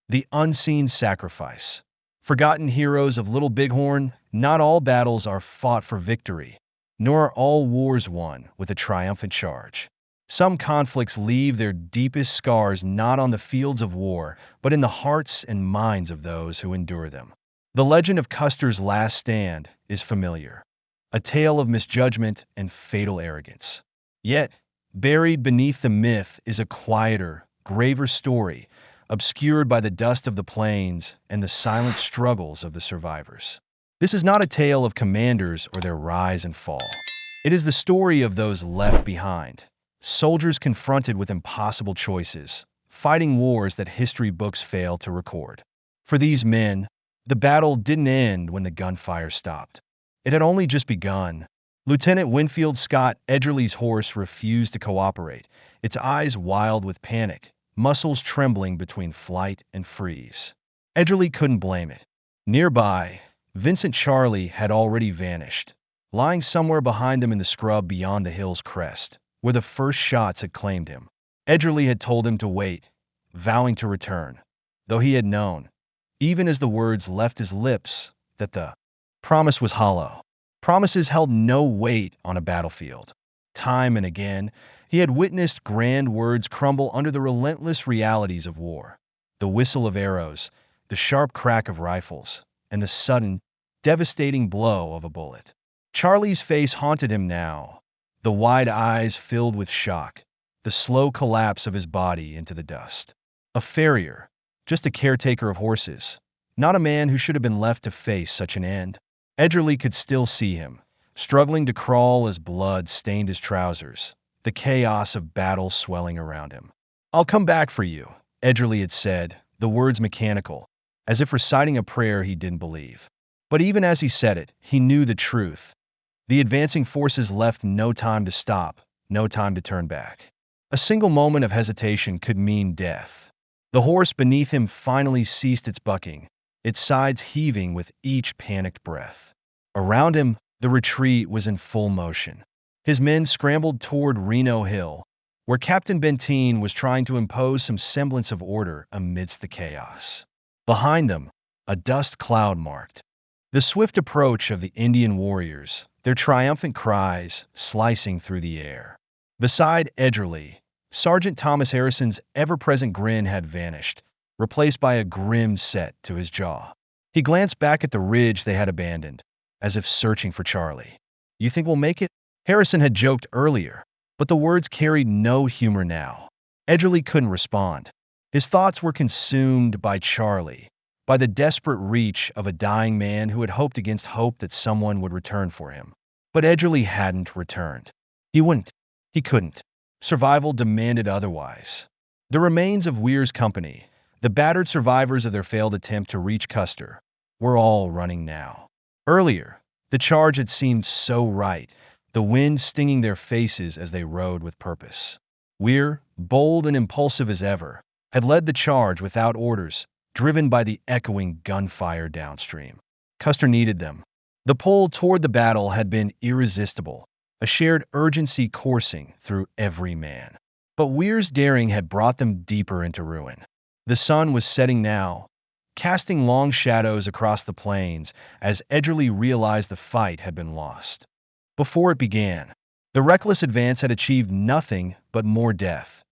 The unseen sacrifice. Forgotten heroes of Little Bighorn, not all battles are fought for victory, nor are all wars won with a triumphant charge. Some conflicts leave their deepest scars not on the fields of war, but in the hearts and minds of those who endure them. The legend of Custer's last stand is familiar, a tale of misjudgment and fatal arrogance. Yet, buried beneath the myth is a quieter, graver story, obscured by the dust of the plains and the silent struggles of the survivors. This is not a tale of commanders or their rise and fall. It is the story of those left behind, soldiers confronted with impossible choices, fighting wars that history books fail to record. For these men, the battle didn't end when the gunfire stopped. It had only just begun. Lieutenant Winfield Scott Edgerly's horse refused to cooperate, its eyes wild with panic, muscles trembling between flight and freeze. Edgerly couldn't blame it. Nearby, Vincent Charlie had already vanished, lying somewhere behind them in the scrub beyond the hill's crest, where the first shots had claimed him. Edgerly had told him to wait, vowing to return, though he had known, even as the words left his lips, that the promise was hollow. Promises held no weight on a battlefield. Time and again, he had witnessed grand words crumble under the relentless realities of war. The whistle of arrows, the sharp crack of rifles, and the sudden, devastating blow of a bullet. Charlie's face haunted him now, the wide eyes filled with shock, the slow collapse of his body into the dust. A farrier, just a caretaker of horses, not a man who should have been left to face such an end. Edgerly could still see him, struggling to crawl as blood stained his trousers, the chaos of battle swelling around him. "I'll come back for you," Edgerly had said, the words mechanical, as if reciting a prayer he didn't believe. But even as he said it, he knew the truth. The advancing forces left no time to stop, no time to turn back. A single moment of hesitation could mean death. The horse beneath him finally ceased its bucking, its sides heaving with each panicked breath. Around him, the retreat was in full motion. His men scrambled toward Reno Hill, where Captain Benteen was trying to impose some semblance of order amidst the chaos. Behind them, a dust cloud marked the swift approach of the Indian warriors, their triumphant cries slicing through the air. Beside Edgerly, Sergeant Thomas Harrison's ever-present grin had vanished, replaced by a grim set to his jaw. He glanced back at the ridge they had abandoned, as if searching for Charlie. "You think we'll make it?" Harrison had joked earlier, but the words carried no humor now. Edgerly couldn't respond. His thoughts were consumed by Charlie, by the desperate reach of a dying man who had hoped against hope that someone would return for him. But Edgerly hadn't returned. He wouldn't. He couldn't. Survival demanded otherwise. The remains of Weir's company, the battered survivors of their failed attempt to reach Custer, were all running now. Earlier, the charge had seemed so right, the wind stinging their faces as they rode with purpose. Weir, bold and impulsive as ever, had led the charge without orders, driven by the echoing gunfire downstream. Custer needed them. The pull toward the battle had been irresistible, a shared urgency coursing through every man. But Weir's daring had brought them deeper into ruin. The sun was setting now, casting long shadows across the plains as Edgerly realized the fight had been lost. Before it began, the reckless advance had achieved nothing but more death.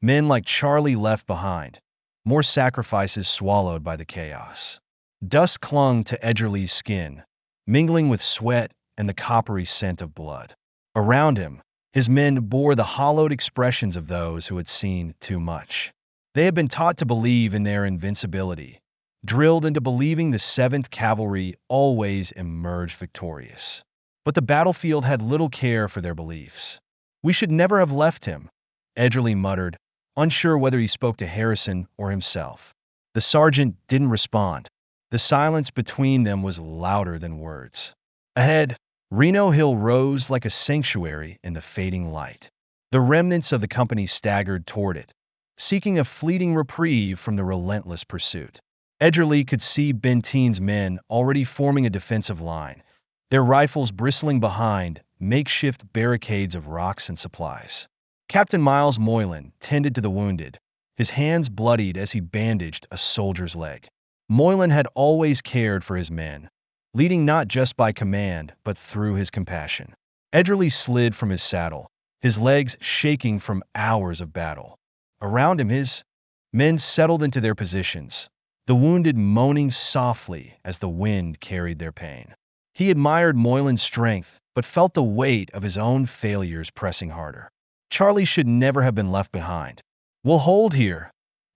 Men like Charlie left behind, more sacrifices swallowed by the chaos. Dust clung to Edgerly's skin, mingling with sweat and the coppery scent of blood. Around him, his men bore the hollowed expressions of those who had seen too much. They had been taught to believe in their invincibility, drilled into believing the 7th Cavalry always emerged victorious. But the battlefield had little care for their beliefs. "We should never have left him," Edgerly muttered, unsure whether he spoke to Harrison or himself. The sergeant didn't respond. The silence between them was louder than words. Ahead, Reno Hill rose like a sanctuary in the fading light. The remnants of the company staggered toward it, seeking a fleeting reprieve from the relentless pursuit. Edgerly could see Benteen's men already forming a defensive line, their rifles bristling behind makeshift barricades of rocks and supplies. Captain Miles Moylan tended to the wounded, his hands bloodied as he bandaged a soldier's leg. Moylan had always cared for his men, leading not just by command, but through his compassion. Edgerly slid from his saddle, his legs shaking from hours of battle. Around him, his men settled into their positions, the wounded moaning softly as the wind carried their pain. He admired Moylan's strength, but felt the weight of his own failures pressing harder. Charlie should never have been left behind. "We'll hold here,"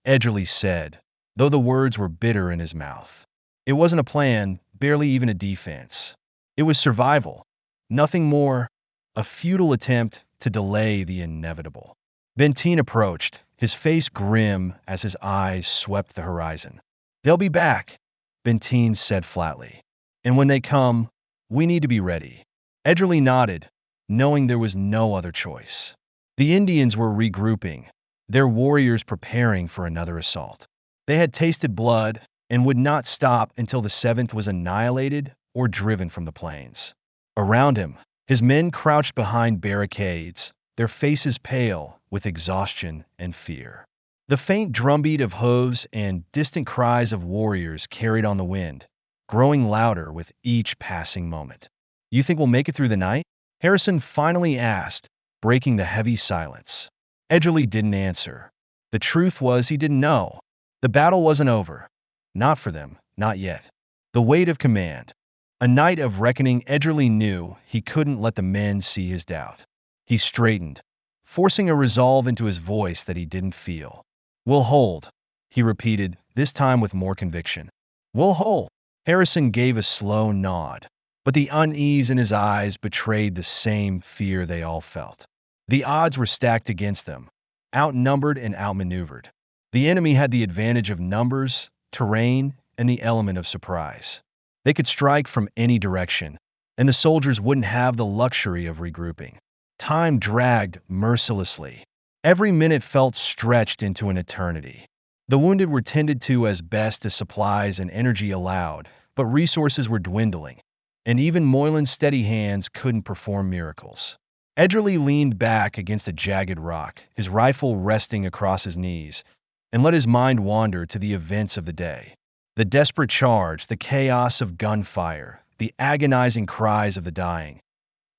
Edgerly said, though the words were bitter in his mouth. It wasn't a plan, barely even a defense. It was survival. Nothing more, a futile attempt to delay the inevitable. Benteen approached, his face grim as his eyes swept the horizon. "They'll be back," Benteen said flatly. "And when they come, we need to be ready." Edgerly nodded, knowing there was no other choice. The Indians were regrouping, their warriors preparing for another assault. They had tasted blood and would not stop until the 7th was annihilated or driven from the plains. Around him, his men crouched behind barricades, their faces pale with exhaustion and fear. The faint drumbeat of hooves and distant cries of warriors carried on the wind, growing louder with each passing moment. "You think we'll make it through the night?" Harrison finally asked, breaking the heavy silence. Edgerly didn't answer. The truth was he didn't know. The battle wasn't over. Not for them, not yet. The weight of command. A night of reckoning. Edgerly knew he couldn't let the men see his doubt. He straightened, forcing a resolve into his voice that he didn't feel. "We'll hold," he repeated, this time with more conviction. "We'll hold." Harrison gave a slow nod, but the unease in his eyes betrayed the same fear they all felt. The odds were stacked against them, outnumbered and outmaneuvered. The enemy had the advantage of numbers, terrain, and the element of surprise. They could strike from any direction, and the soldiers wouldn't have the luxury of regrouping. Time dragged mercilessly. Every minute felt stretched into an eternity. The wounded were tended to as best as supplies and energy allowed, but resources were dwindling, and even Moylan's steady hands couldn't perform miracles. Edgerly leaned back against a jagged rock, his rifle resting across his knees, and let his mind wander to the events of the day. The desperate charge, the chaos of gunfire, the agonizing cries of the dying.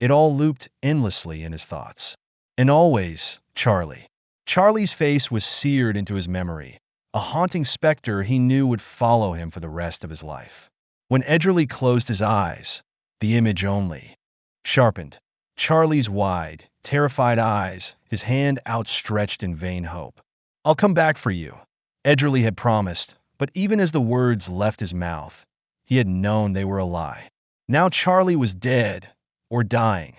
It all looped endlessly in his thoughts. And always, Charlie. Charlie's face was seared into his memory, a haunting specter he knew would follow him for the rest of his life. When Edgerly closed his eyes, the image only sharpened. Charlie's wide, terrified eyes, his hand outstretched in vain hope. "I'll come back for you," Edgerly had promised, but even as the words left his mouth, he had known they were a lie. Now Charlie was dead, or dying,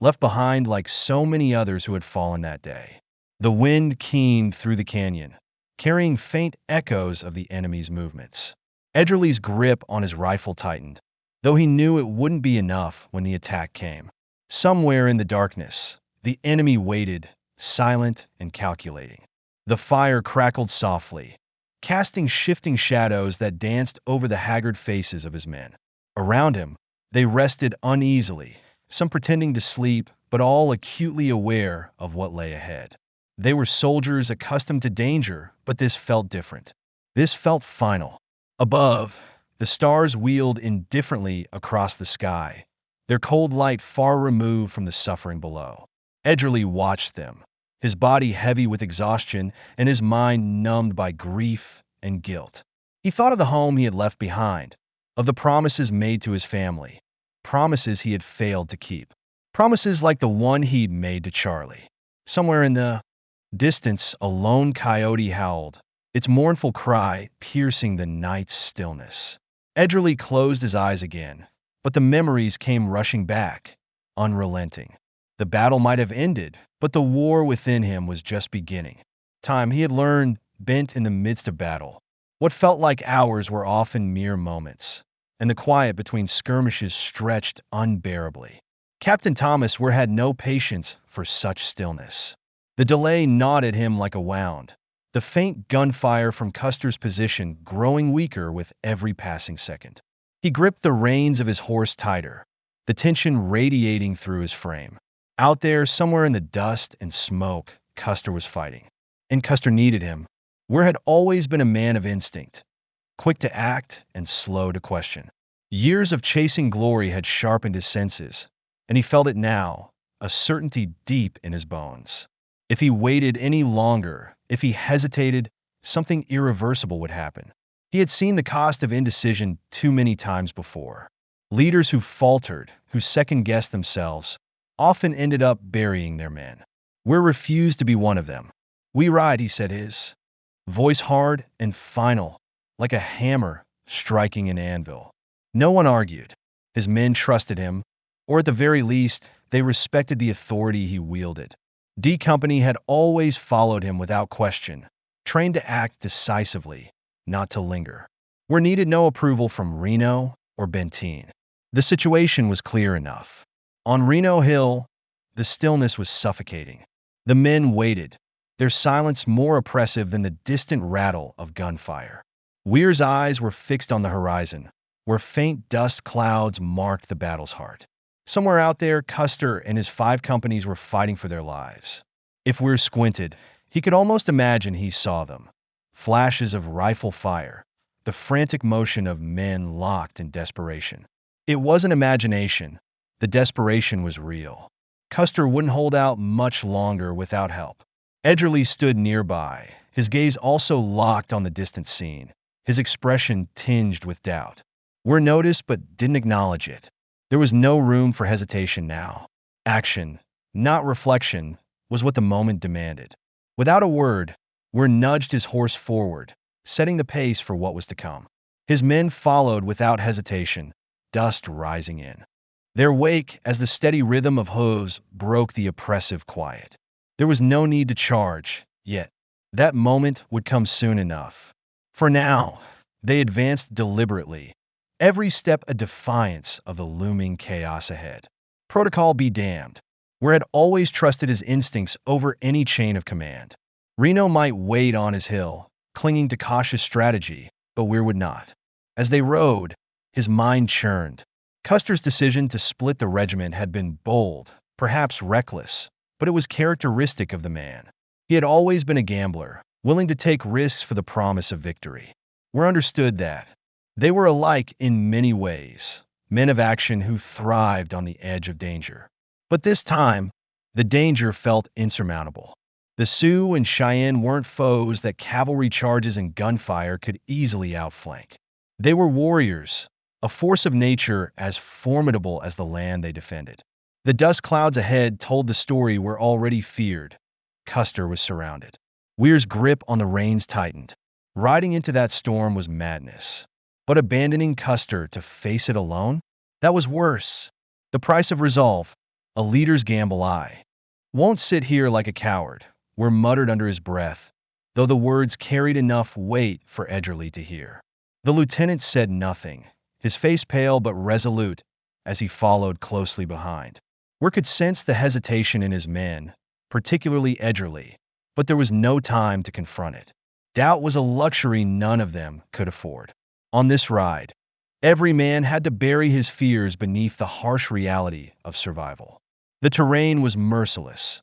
left behind like so many others who had fallen that day. The wind keened through the canyon, carrying faint echoes of the enemy's movements. Edgerly's grip on his rifle tightened, though he knew it wouldn't be enough when the attack came. Somewhere in the darkness, the enemy waited, silent and calculating. The fire crackled softly, casting shifting shadows that danced over the haggard faces of his men. Around him, they rested uneasily, some pretending to sleep, but all acutely aware of what lay ahead. They were soldiers accustomed to danger, but this felt different. This felt final. Above, the stars wheeled indifferently across the sky, their cold light far removed from the suffering below. Edgerly watched them, his body heavy with exhaustion and his mind numbed by grief and guilt. He thought of the home he had left behind, of the promises made to his family, promises he had failed to keep, promises like the one he'd made to Charlie. Somewhere in the distance, a lone coyote howled, its mournful cry piercing the night's stillness. Edgerly closed his eyes again, but the memories came rushing back, unrelenting. The battle might have ended, but the war within him was just beginning. Time, he had learned, bent in the midst of battle. What felt like hours were often mere moments, and the quiet between skirmishes stretched unbearably. Captain Thomas had no patience for such stillness. The delay gnawed at him like a wound, the faint gunfire from Custer's position growing weaker with every passing second. He gripped the reins of his horse tighter, the tension radiating through his frame. Out there, somewhere in the dust and smoke, Custer was fighting. And Custer needed him. Weir had always been a man of instinct, quick to act and slow to question. Years of chasing glory had sharpened his senses, and he felt it now, a certainty deep in his bones. If he waited any longer, if he hesitated, something irreversible would happen. He had seen the cost of indecision too many times before. Leaders who faltered, who second-guessed themselves, often ended up burying their men. Weir refused to be one of them. "We ride," he said, his voice hard and final, like a hammer striking an anvil. No one argued. His men trusted him, or at the very least, they respected the authority he wielded. D Company had always followed him without question, trained to act decisively, not to linger. Weir needed no approval from Reno or Benteen. The situation was clear enough. On Reno Hill, the stillness was suffocating. The men waited, their silence more oppressive than the distant rattle of gunfire. Weir's eyes were fixed on the horizon, where faint dust clouds marked the battle's heart. Somewhere out there, Custer and his 5 companies were fighting for their lives. If Weir squinted, he could almost imagine he saw them. Flashes of rifle fire, the frantic motion of men locked in desperation. It wasn't imagination. The desperation was real. Custer wouldn't hold out much longer without help. Edgerly stood nearby, his gaze also locked on the distant scene, his expression tinged with doubt. Weir noticed but didn't acknowledge it. There was no room for hesitation now. Action, not reflection, was what the moment demanded. Without a word, Weir nudged his horse forward, setting the pace for what was to come. His men followed without hesitation, dust rising in their wake as the steady rhythm of hooves broke the oppressive quiet. There was no need to charge, yet that moment would come soon enough. For now, they advanced deliberately, every step a defiance of the looming chaos ahead. Protocol be damned. Weir had always trusted his instincts over any chain of command. Reno might wait on his hill, clinging to cautious strategy, but Weir would not. As they rode, his mind churned. Custer's decision to split the regiment had been bold, perhaps reckless, but it was characteristic of the man. He had always been a gambler, willing to take risks for the promise of victory. Weir understood that. They were alike in many ways, men of action who thrived on the edge of danger. But this time, the danger felt insurmountable. The Sioux and Cheyenne weren't foes that cavalry charges and gunfire could easily outflank. They were warriors, a force of nature as formidable as the land they defended. The dust clouds ahead told the story Weir already feared. Custer was surrounded. Weir's grip on the reins tightened. Riding into that storm was madness. But abandoning Custer to face it alone? That was worse. The price of resolve. A leader's gamble. "I won't sit here like a coward," Weir muttered under his breath, though the words carried enough weight for Edgerly to hear. The lieutenant said nothing, his face pale but resolute, as he followed closely behind. Weir could sense the hesitation in his men, particularly Edgerly, but there was no time to confront it. Doubt was a luxury none of them could afford. On this ride, every man had to bury his fears beneath the harsh reality of survival. The terrain was merciless.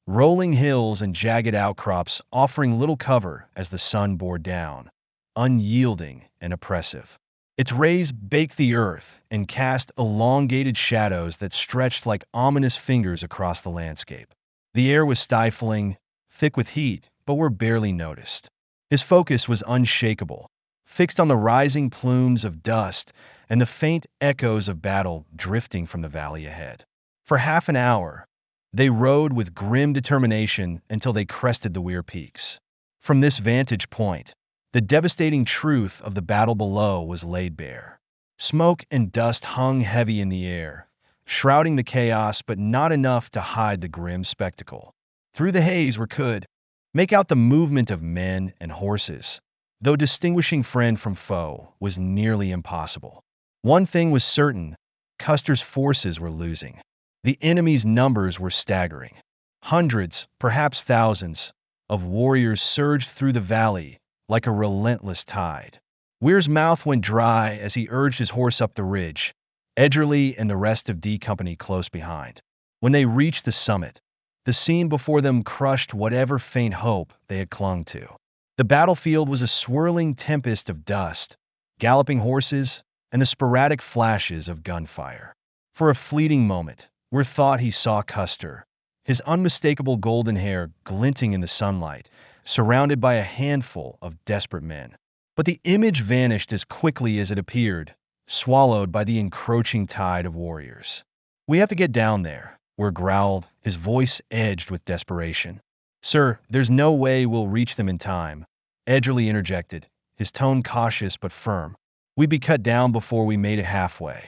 Rolling hills and jagged outcrops offering little cover as the sun bore down, unyielding and oppressive. Its rays baked the earth and cast elongated shadows that stretched like ominous fingers across the landscape. The air was stifling, thick with heat, but Weir barely noticed. His focus was unshakable, fixed on the rising plumes of dust and the faint echoes of battle drifting from the valley ahead. For half an hour, they rode with grim determination until they crested the Weir Peaks. From this vantage point, the devastating truth of the battle below was laid bare. Smoke and dust hung heavy in the air, shrouding the chaos but not enough to hide the grim spectacle. Through the haze Weir could make out the movement of men and horses, though distinguishing friend from foe was nearly impossible. One thing was certain, Custer's forces were losing. The enemy's numbers were staggering. Hundreds, perhaps thousands, of warriors surged through the valley like a relentless tide. Weir's mouth went dry as he urged his horse up the ridge, Edgerly and the rest of D Company close behind. When they reached the summit, the scene before them crushed whatever faint hope they had clung to. The battlefield was a swirling tempest of dust, galloping horses, and the sporadic flashes of gunfire. For a fleeting moment, Weir thought he saw Custer, his unmistakable golden hair glinting in the sunlight, surrounded by a handful of desperate men. But the image vanished as quickly as it appeared, swallowed by the encroaching tide of warriors. "We have to get down there," Weir growled, his voice edged with desperation. "Sir, there's no way we'll reach them in time," Edgerly interjected, his tone cautious but firm. "We'd be cut down before we made it halfway."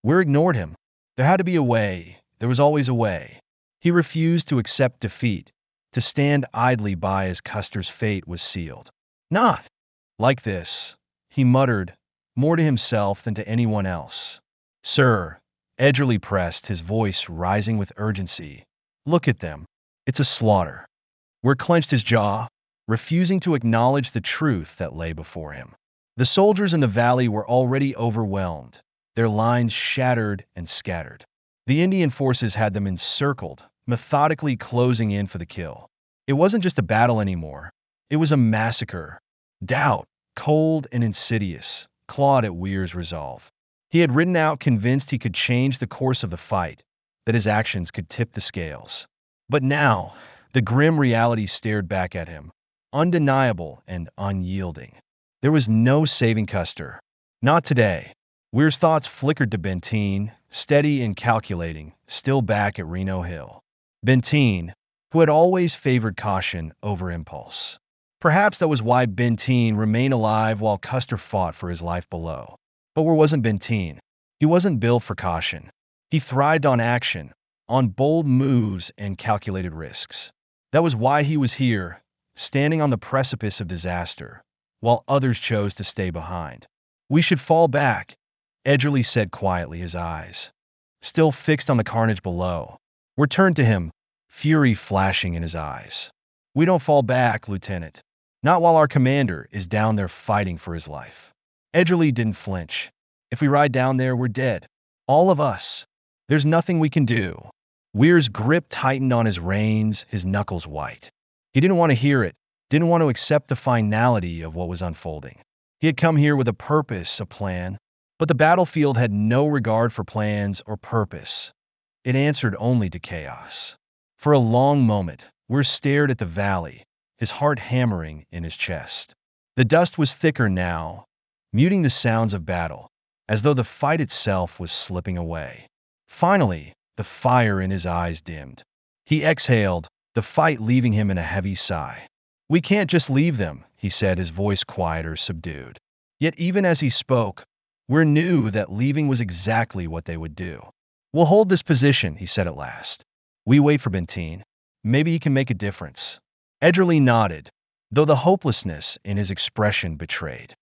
Weir ignored him. There had to be a way. There was always a way. He refused to accept defeat, to stand idly by as Custer's fate was sealed. "Not like this," he muttered, more to himself than to anyone else. "Sir," Edgerly pressed, his voice rising with urgency, "look at them. It's a slaughter." Weir clenched his jaw, refusing to acknowledge the truth that lay before him. The soldiers in the valley were already overwhelmed, their lines shattered and scattered. The Indian forces had them encircled, methodically closing in for the kill. It wasn't just a battle anymore. It was a massacre. Doubt, cold and insidious, clawed at Weir's resolve. He had ridden out convinced he could change the course of the fight, that his actions could tip the scales. But now, the grim reality stared back at him, undeniable and unyielding. There was no saving Custer. Not today. Weir's thoughts flickered to Benteen, steady and calculating, still back at Reno Hill. Benteen, who had always favored caution over impulse. Perhaps that was why Benteen remained alive while Custer fought for his life below. But where wasn't Benteen? He wasn't built for caution. He thrived on action, on bold moves and calculated risks. That was why he was here, standing on the precipice of disaster, while others chose to stay behind. "We should fall back," Edgerly said quietly, his eyes still fixed on the carnage below. Weir turned to him, fury flashing in his eyes. "We don't fall back, Lieutenant. Not while our commander is down there fighting for his life." Edgerly didn't flinch. "If we ride down there, we're dead. All of us. There's nothing we can do." Weir's grip tightened on his reins, his knuckles white. He didn't want to hear it, didn't want to accept the finality of what was unfolding. He had come here with a purpose, a plan, but the battlefield had no regard for plans or purpose. It answered only to chaos. For a long moment, Weir stared at the valley, his heart hammering in his chest. The dust was thicker now, muting the sounds of battle, as though the fight itself was slipping away. Finally, the fire in his eyes dimmed. He exhaled, the fight leaving him in a heavy sigh. "We can't just leave them," he said, his voice quieter, subdued. Yet even as he spoke, Weir knew that leaving was exactly what they would do. "We'll hold this position," he said at last. "We wait for Benteen. Maybe he can make a difference." Edgerly nodded, though the hopelessness in his expression betrayed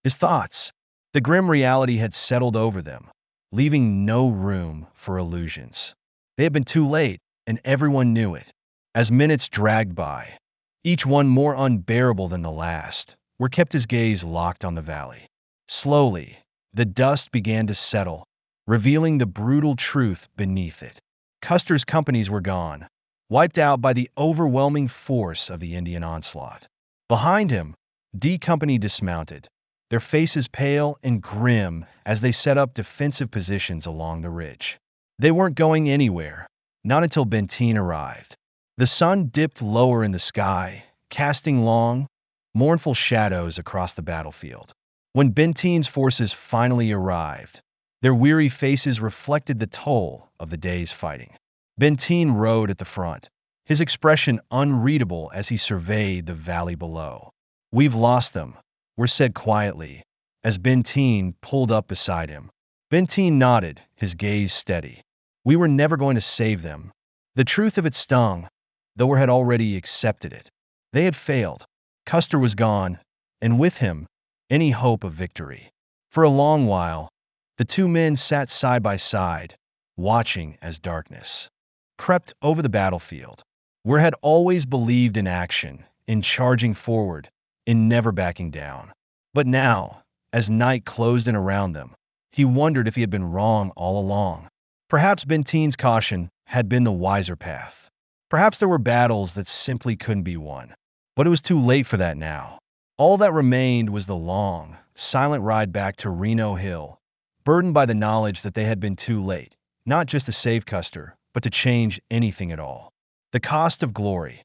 his thoughts. The grim reality had settled over them, leaving no room for illusions. They had been too late, and everyone knew it. As minutes dragged by, each one more unbearable than the last, Weir kept his gaze locked on the valley. Slowly, the dust began to settle, revealing the brutal truth beneath it. Custer's companies were gone, wiped out by the overwhelming force of the Indian onslaught. Behind him, D Company dismounted, their faces pale and grim as they set up defensive positions along the ridge. They weren't going anywhere, not until Benteen arrived. The sun dipped lower in the sky, casting long, mournful shadows across the battlefield. When Benteen's forces finally arrived, their weary faces reflected the toll of the day's fighting. Benteen rode at the front, his expression unreadable as he surveyed the valley below. "We've lost them," Weir said quietly, as Benteen pulled up beside him. Benteen nodded, his gaze steady. "We were never going to save them." The truth of it stung, though Weir had already accepted it. They had failed. Custer was gone, and with him, any hope of victory. For a long while, the two men sat side by side, watching as darkness crept over the battlefield. Weir had always believed in action, in charging forward, in never backing down. But now, as night closed in around them, he wondered if he had been wrong all along. Perhaps Benteen's caution had been the wiser path. Perhaps there were battles that simply couldn't be won. But it was too late for that now. All that remained was the long, silent ride back to Reno Hill, burdened by the knowledge that they had been too late, not just to save Custer, but to change anything at all. The cost of glory.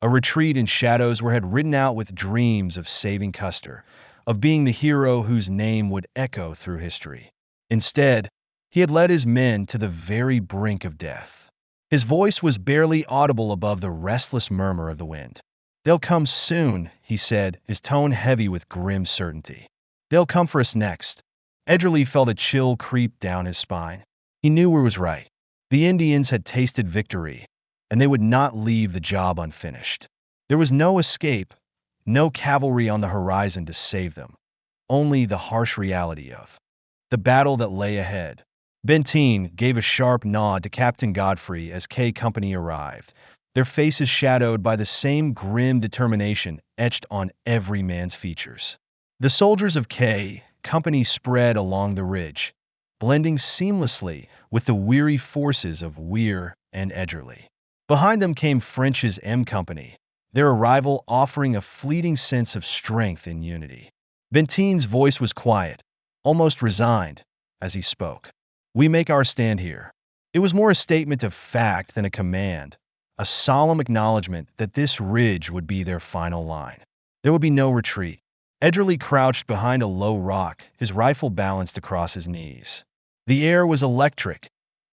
A retreat in shadows where had ridden out with dreams of saving Custer, of being the hero whose name would echo through history. Instead, he had led his men to the very brink of death. His voice was barely audible above the restless murmur of the wind. "They'll come soon," he said, his tone heavy with grim certainty. "They'll come for us next." Edgerly felt a chill creep down his spine. He knew he was right. The Indians had tasted victory, and they would not leave the job unfinished. There was no escape, no cavalry on the horizon to save them, only the harsh reality of the battle that lay ahead. Benteen gave a sharp nod to Captain Godfrey as K Company arrived, their faces shadowed by the same grim determination etched on every man's features. The soldiers of K Company spread along the ridge, blending seamlessly with the weary forces of Weir and Edgerly. Behind them came French's M Company, their arrival offering a fleeting sense of strength and unity. Benteen's voice was quiet, almost resigned, as he spoke. "We make our stand here." It was more a statement of fact than a command, a solemn acknowledgement that this ridge would be their final line. There would be no retreat. Edgerly crouched behind a low rock, his rifle balanced across his knees. The air was electric,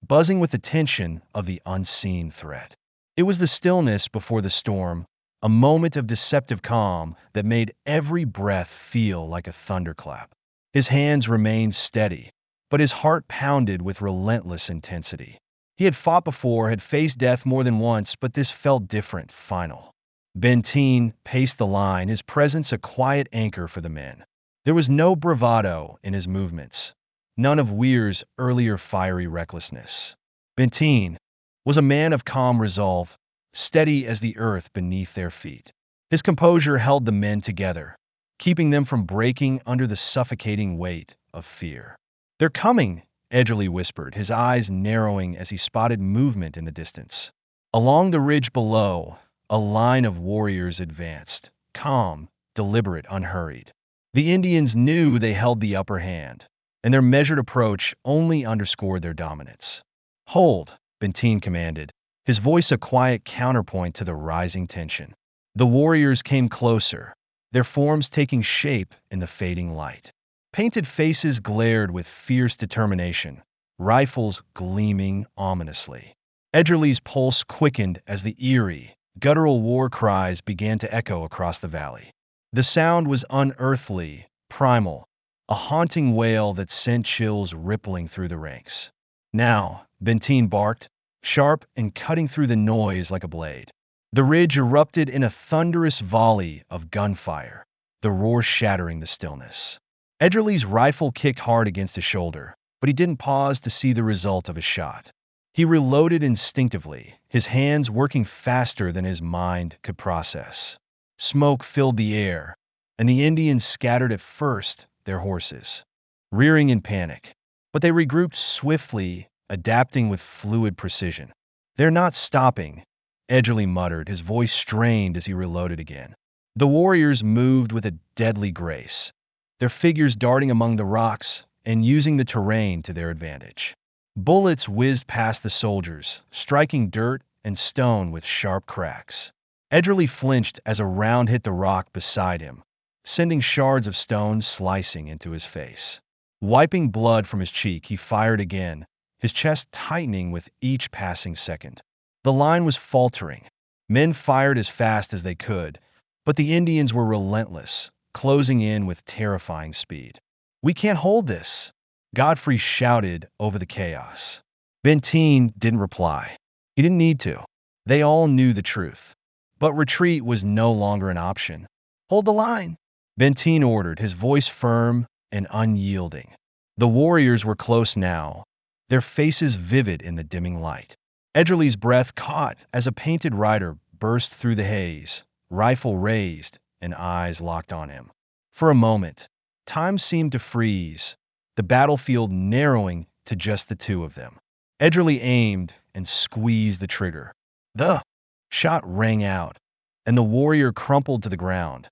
buzzing with the tension of the unseen threat. It was the stillness before the storm, a moment of deceptive calm that made every breath feel like a thunderclap. His hands remained steady, but his heart pounded with relentless intensity. He had fought before, had faced death more than once, but this felt different, final. Benteen paced the line, his presence a quiet anchor for the men. There was no bravado in his movements, none of Weir's earlier fiery recklessness. Benteen was a man of calm resolve, steady as the earth beneath their feet. His composure held the men together, keeping them from breaking under the suffocating weight of fear. "They're coming," Edgerly whispered, his eyes narrowing as he spotted movement in the distance. Along the ridge below, a line of warriors advanced, calm, deliberate, unhurried. The Indians knew they held the upper hand, and their measured approach only underscored their dominance. "Hold," Benteen commanded, his voice a quiet counterpoint to the rising tension. The warriors came closer, their forms taking shape in the fading light. Painted faces glared with fierce determination, rifles gleaming ominously. Edgerly's pulse quickened as the eerie, guttural war cries began to echo across the valley. The sound was unearthly, primal, a haunting wail that sent chills rippling through the ranks. "Now," Benteen barked, sharp and cutting through the noise like a blade. The ridge erupted in a thunderous volley of gunfire, the roar shattering the stillness. Edgerly's rifle kicked hard against his shoulder, but he didn't pause to see the result of his shot. He reloaded instinctively, his hands working faster than his mind could process. Smoke filled the air, and the Indians scattered at first, their horses, rearing in panic. But they regrouped swiftly, adapting with fluid precision. "They're not stopping," Edgerly muttered, his voice strained as he reloaded again. The warriors moved with a deadly grace, their figures darting among the rocks and using the terrain to their advantage. Bullets whizzed past the soldiers, striking dirt and stone with sharp cracks. Edgerly flinched as a round hit the rock beside him, sending shards of stone slicing into his face. Wiping blood from his cheek, he fired again, his chest tightening with each passing second. The line was faltering. Men fired as fast as they could, but the Indians were relentless, closing in with terrifying speed. "We can't hold this," Godfrey shouted over the chaos. Benteen didn't reply. He didn't need to. They all knew the truth. But retreat was no longer an option. "Hold the line," Benteen ordered, his voice firm and unyielding. The warriors were close now, their faces vivid in the dimming light. Edgerly's breath caught as a painted rider burst through the haze, rifle raised and eyes locked on him. For a moment, time seemed to freeze, the battlefield narrowing to just the two of them. Edgerly aimed and squeezed the trigger. The shot rang out, and the warrior crumpled to the ground,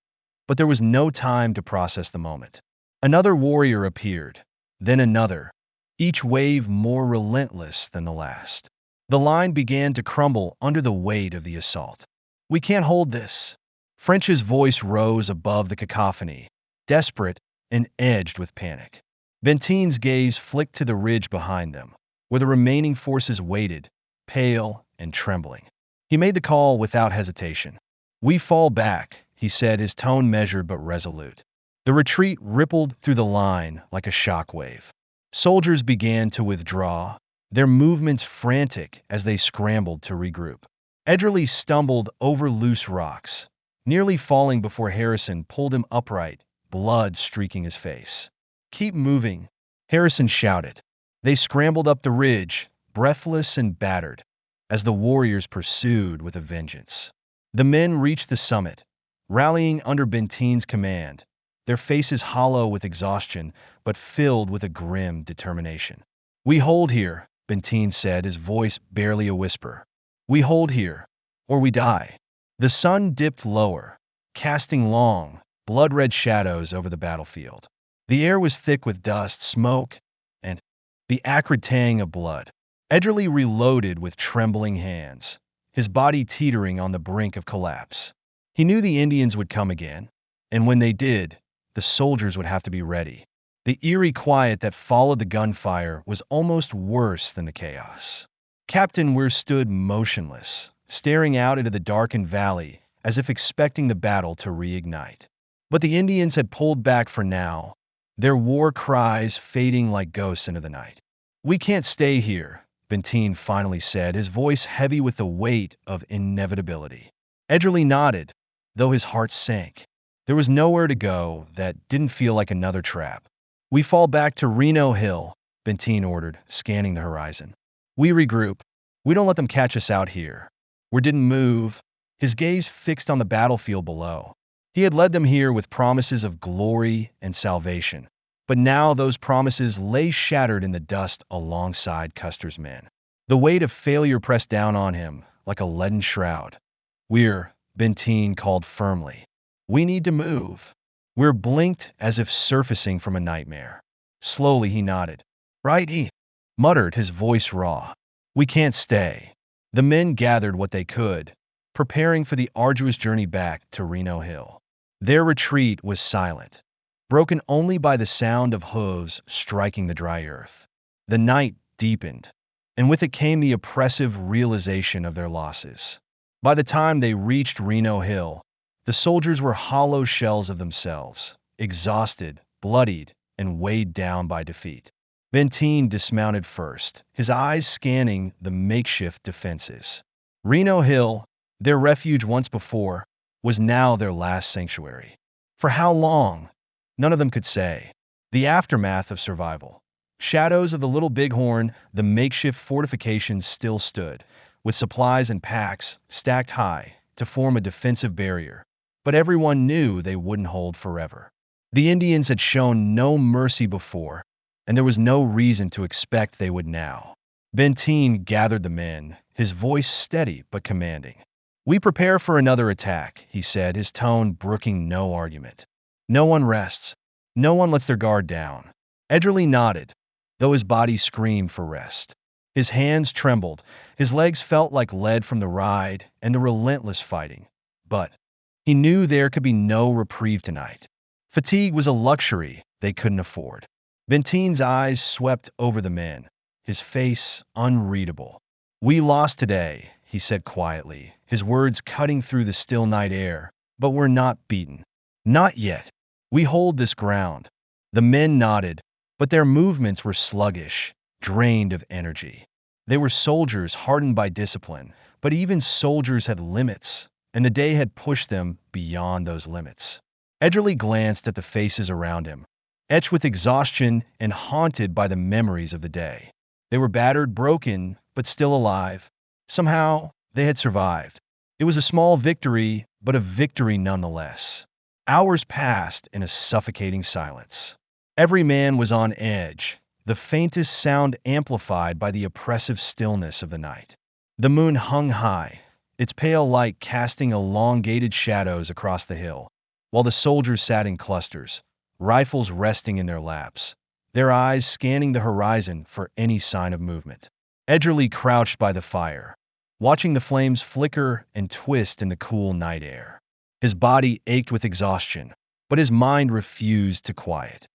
But there was no time to process the moment. Another warrior appeared, then another, each wave more relentless than the last. The line began to crumble under the weight of the assault. "We can't hold this." French's voice rose above the cacophony, desperate and edged with panic. Bentine's gaze flicked to the ridge behind them, where the remaining forces waited, pale and trembling. He made the call without hesitation. "We fall back," he said, his tone measured but resolute. The retreat rippled through the line like a shock wave. Soldiers began to withdraw, their movements frantic as they scrambled to regroup. Edgerly stumbled over loose rocks, nearly falling before Harrison pulled him upright, blood streaking his face. "Keep moving," Harrison shouted. They scrambled up the ridge, breathless and battered, as the warriors pursued with a vengeance. The men reached the summit, rallying under Bentine's command, their faces hollow with exhaustion but filled with a grim determination. "We hold here," Bentine said, his voice barely a whisper. "We hold here, or we die." The sun dipped lower, casting long, blood-red shadows over the battlefield. The air was thick with dust, smoke, and the acrid tang of blood. Edgerly reloaded with trembling hands, his body teetering on the brink of collapse. He knew the Indians would come again, and when they did, the soldiers would have to be ready. The eerie quiet that followed the gunfire was almost worse than the chaos. Captain Weir stood motionless, staring out into the darkened valley as if expecting the battle to reignite. But the Indians had pulled back for now, their war cries fading like ghosts into the night. "We can't stay here," Bentine finally said, his voice heavy with the weight of inevitability. Edgerly nodded, though his heart sank. There was nowhere to go that didn't feel like another trap. "We fall back to Reno Hill," Bentine ordered, scanning the horizon. "We regroup. We don't let them catch us out here." Weir didn't move, his gaze fixed on the battlefield below. He had led them here with promises of glory and salvation, but now those promises lay shattered in the dust alongside Custer's men. The weight of failure pressed down on him like a leaden shroud. "Weir," Bentine called firmly. "We need to move." Weir blinked as if surfacing from a nightmare. Slowly he nodded. "Right," he muttered, his voice raw. "We can't stay." The men gathered what they could, preparing for the arduous journey back to Reno Hill. Their retreat was silent, broken only by the sound of hooves striking the dry earth. The night deepened, and with it came the oppressive realization of their losses. By the time they reached Reno Hill, the soldiers were hollow shells of themselves, exhausted, bloodied, and weighed down by defeat. Bentine dismounted first, his eyes scanning the makeshift defenses. Reno Hill, their refuge once before, was now their last sanctuary. For how long? None of them could say. The aftermath of survival. Shadows of the Little Bighorn, the makeshift fortifications still stood, with supplies and packs stacked high to form a defensive barrier. But everyone knew they wouldn't hold forever. The Indians had shown no mercy before, and there was no reason to expect they would now. Bentine gathered the men, his voice steady but commanding. "We prepare for another attack," he said, his tone brooking no argument. "No one rests. No one lets their guard down." Edgerly nodded, though his body screamed for rest. His hands trembled, his legs felt like lead from the ride and the relentless fighting. But he knew there could be no reprieve tonight. Fatigue was a luxury they couldn't afford. Bentine's eyes swept over the men, his face unreadable. "We lost today," he said quietly, his words cutting through the still night air, "but we're not beaten. Not yet. We hold this ground." The men nodded, but their movements were sluggish, drained of energy. They were soldiers hardened by discipline, but even soldiers had limits, and the day had pushed them beyond those limits. Edgerly glanced at the faces around him, etched with exhaustion and haunted by the memories of the day. They were battered, broken, but still alive. Somehow, they had survived. It was a small victory, but a victory nonetheless. Hours passed in a suffocating silence. Every man was on edge, the faintest sound amplified by the oppressive stillness of the night. The moon hung high, its pale light casting elongated shadows across the hill, while the soldiers sat in clusters, rifles resting in their laps, their eyes scanning the horizon for any sign of movement. Edgerly crouched by the fire, watching the flames flicker and twist in the cool night air. His body ached with exhaustion, but his mind refused to quiet.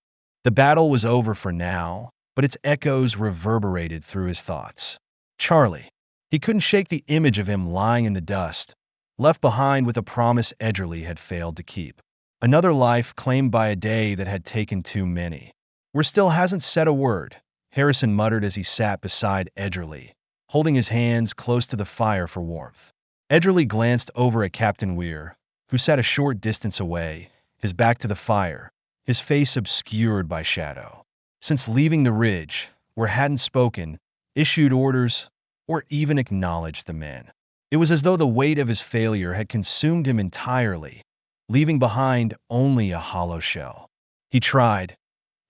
The battle was over for now, but its echoes reverberated through his thoughts. Charlie. He couldn't shake the image of him lying in the dust, left behind with a promise Edgerly had failed to keep. Another life claimed by a day that had taken too many. "We still hasn't said a word," Harrison muttered as he sat beside Edgerly, holding his hands close to the fire for warmth. Edgerly glanced over at Captain Weir, who sat a short distance away, his back to the fire, his face obscured by shadow. Since leaving the ridge, where hadn't spoken, issued orders, or even acknowledged the men. It was as though the weight of his failure had consumed him entirely, leaving behind only a hollow shell. "He tried,"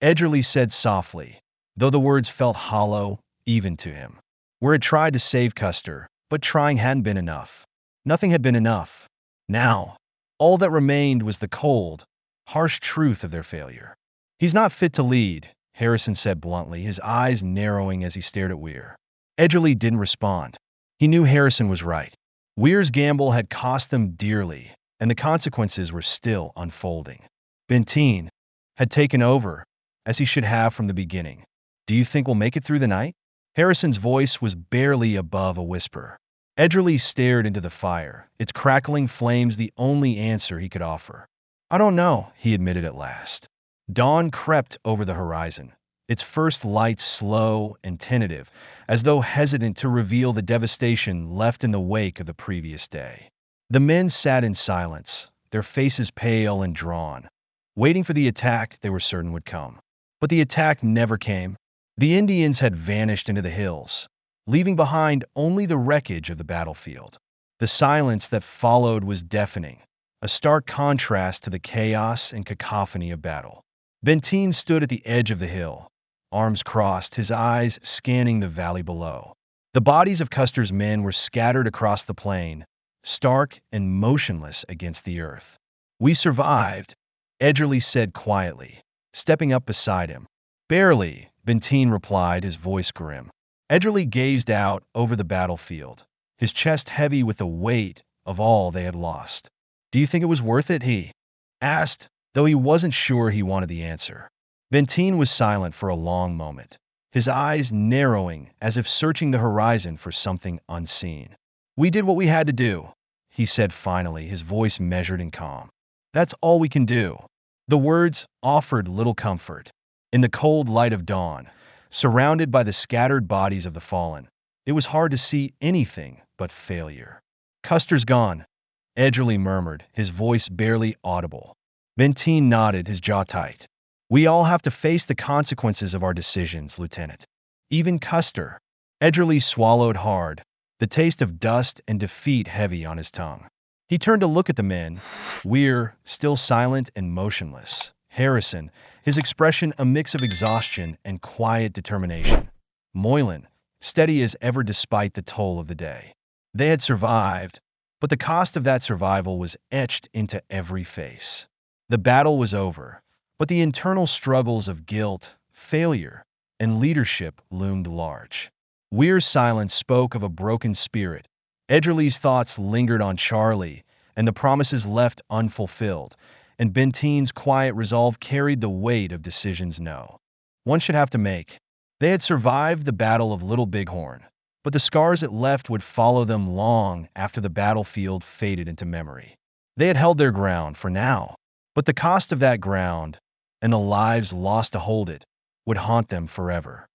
Edgerly said softly, though the words felt hollow even to him. Where had tried to save Custer, but trying hadn't been enough. Nothing had been enough. Now, all that remained was the cold, harsh truth of their failure. "He's not fit to lead," Harrison said bluntly, his eyes narrowing as he stared at Weir. Edgerly didn't respond. He knew Harrison was right. Weir's gamble had cost them dearly, and the consequences were still unfolding. Benteen had taken over, as he should have from the beginning. "Do you think we'll make it through the night?" Harrison's voice was barely above a whisper. Edgerly stared into the fire, its crackling flames the only answer he could offer. "I don't know," he admitted at last. Dawn crept over the horizon, its first light slow and tentative, as though hesitant to reveal the devastation left in the wake of the previous day. The men sat in silence, their faces pale and drawn, waiting for the attack they were certain would come. But the attack never came. The Indians had vanished into the hills, leaving behind only the wreckage of the battlefield. The silence that followed was deafening, a stark contrast to the chaos and cacophony of battle. Benteen stood at the edge of the hill, arms crossed, his eyes scanning the valley below. The bodies of Custer's men were scattered across the plain, stark and motionless against the earth. "We survived," Edgerly said quietly, stepping up beside him. "Barely," Benteen replied, his voice grim. Edgerly gazed out over the battlefield, his chest heavy with the weight of all they had lost. "Do you think it was worth it?" he asked, though he wasn't sure he wanted the answer. Benteen was silent for a long moment, his eyes narrowing as if searching the horizon for something unseen. "We did what we had to do," he said finally, his voice measured and calm. "That's all we can do." The words offered little comfort. In the cold light of dawn, surrounded by the scattered bodies of the fallen, it was hard to see anything but failure. "Custer's gone," Edgerly murmured, his voice barely audible. Benteen nodded, his jaw tight. "We all have to face the consequences of our decisions, Lieutenant. Even Custer." Edgerly swallowed hard, the taste of dust and defeat heavy on his tongue. He turned to look at the men, Weir, still silent and motionless. Harrison, his expression a mix of exhaustion and quiet determination. Moylan, steady as ever despite the toll of the day. They had survived, but the cost of that survival was etched into every face. The battle was over, but the internal struggles of guilt, failure, and leadership loomed large. Weir's silence spoke of a broken spirit. Edgerly's thoughts lingered on Charlie and the promises left unfulfilled, and Benteen's quiet resolve carried the weight of decisions one should have to make. They had survived the Battle of Little Bighorn, but the scars it left would follow them long after the battlefield faded into memory. They had held their ground for now, but the cost of that ground, and the lives lost to hold it, would haunt them forever.